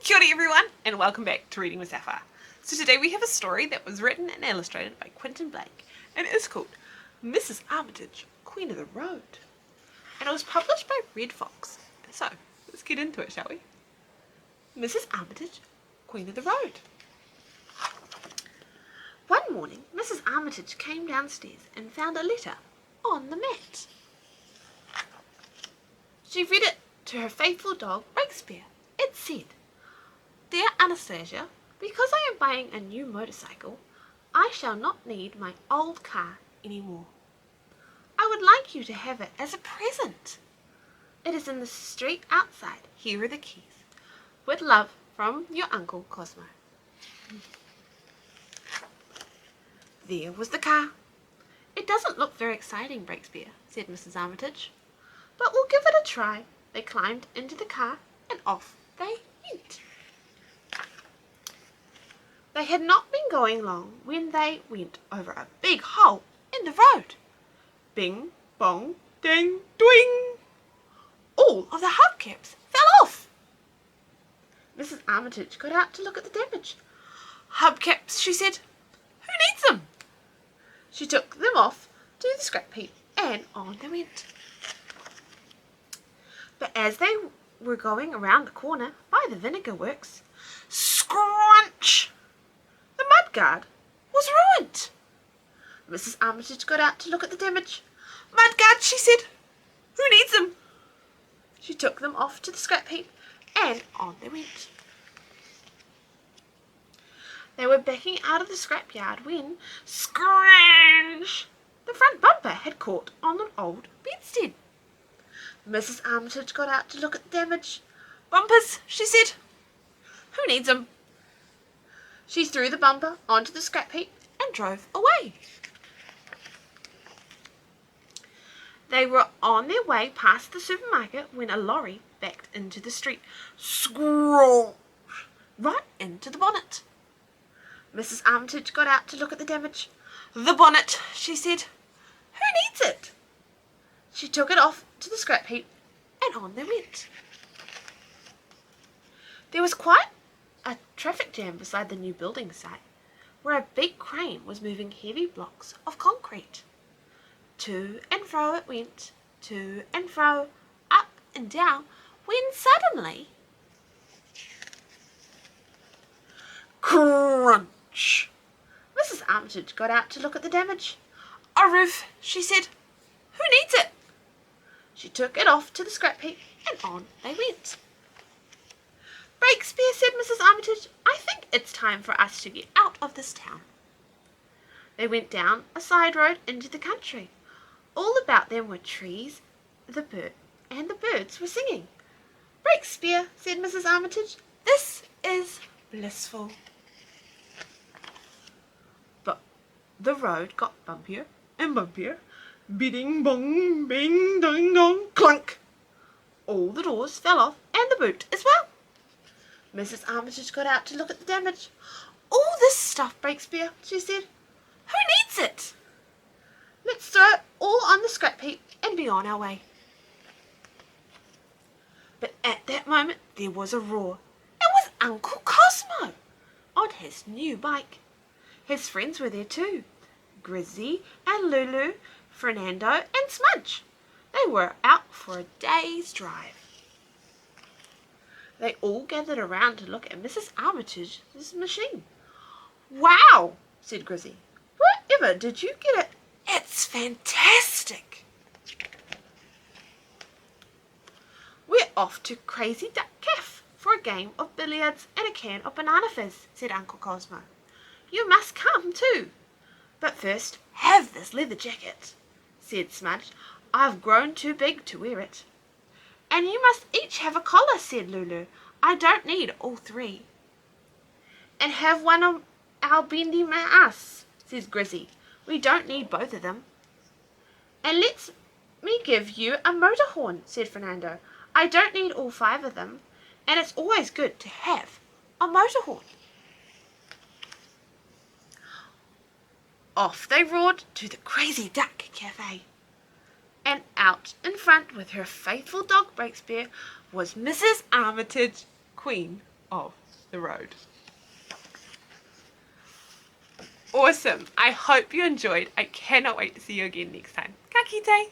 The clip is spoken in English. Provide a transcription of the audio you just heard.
Kia ora everyone, and welcome back to Reading with Sapphire. So today we have a story that was written and illustrated by Quentin and it is called Mrs. Armitage, Queen of the Road. And it was published by Red Fox. So, let's get into it, shall we? Mrs. Armitage, Queen of the Road. One morning, Mrs. Armitage came downstairs and found a letter on the mat. She read it to her faithful dog, Breakspear. It said, "Dear Anastasia, because I am buying a new motorcycle, I shall not need my old car anymore. I would like you to have it as a present. It is in the street outside. Here are the keys. With love from your Uncle Cosmo." There was the car. "It doesn't look very exciting, Breakspear," said Mrs. Armitage, "but we'll give it a try." They climbed into the car and off they went. They had not been going long when they went over a big hole in the road. Bing, bong, ding, doing! All of the hubcaps fell off. Mrs. Armitage got out to look at the damage. "Hubcaps," she said. "Who needs them?" She took them off to the scrap heap and on they went. But as they were going around the corner by the vinegar works, scrunch! The mudguard was ruined. Mrs. Armitage got out to look at the damage. "Mudguard," she said. "Who needs them?" She took them off to the scrap heap and on they went. They were backing out of the scrapyard when, scratch! The front bumper had caught on an old bedstead. Mrs. Armitage got out to look at the damage. "Bumpers," she said. "Who needs them?" She threw the bumper onto the scrap heap and drove away. They were on their way past the supermarket when a lorry backed into the street. Scroll! Right into the bonnet. Mrs. Armitage got out to look at the damage. "The bonnet," she said. "Who needs it?" She took it off to the scrap heap and on they went. There was quite a traffic jam beside the new building site, where a big crane was moving heavy blocks of concrete. To and fro it went, to and fro, up and down, when suddenly, crunch! Mrs. Armitage got out to look at the damage. "A roof," she said. "Who needs it?" She took it off to the scrap heap and on they went. "Breakspear," said Mrs. Armitage, "I think it's time for us to get out of this town." They went down a side road into the country. All about them were trees, and the birds were singing. "Breakspear," said Mrs. Armitage, "this is blissful." But the road got bumpier and bumpier. Bidding bong, bing, ding dong, clunk! All the doors fell off and the boot as well. Mrs. Armitage got out to look at the damage. "All this stuff, Breakspear," she said. "Who needs it? Let's throw it all on the scrap heap and be on our way." But at that moment there was a roar. It was Uncle Cosmo on his new bike. His friends were there too. Grizzy and Lulu, Fernando and Smudge. They were out for a day's drive. They all gathered around to look at Mrs. Armitage's machine. "Wow," said Grizzy. "Wherever did you get it? It's fantastic." "We're off to Crazy Duck Cafe for a game of billiards and a can of banana fizz," said Uncle Cosmo. "You must come too. But first, have this leather jacket," said Smudge. "I've grown too big to wear it." "And you must each have a collar," said Lulu. "I don't need all three." "And have one of our bendy ass," says Grizzy. "We don't need both of them." "And let me give you a motor horn," said Fernando. "I don't need all 5 of them, and it's always good to have a motor horn." Off they roared to the Crazy Duck Cafe. And out in front with her faithful dog Breakspear was Mrs. Armitage, Queen of the road. Awesome. I hope you enjoyed. I cannot wait to see you again next time. Ka kite!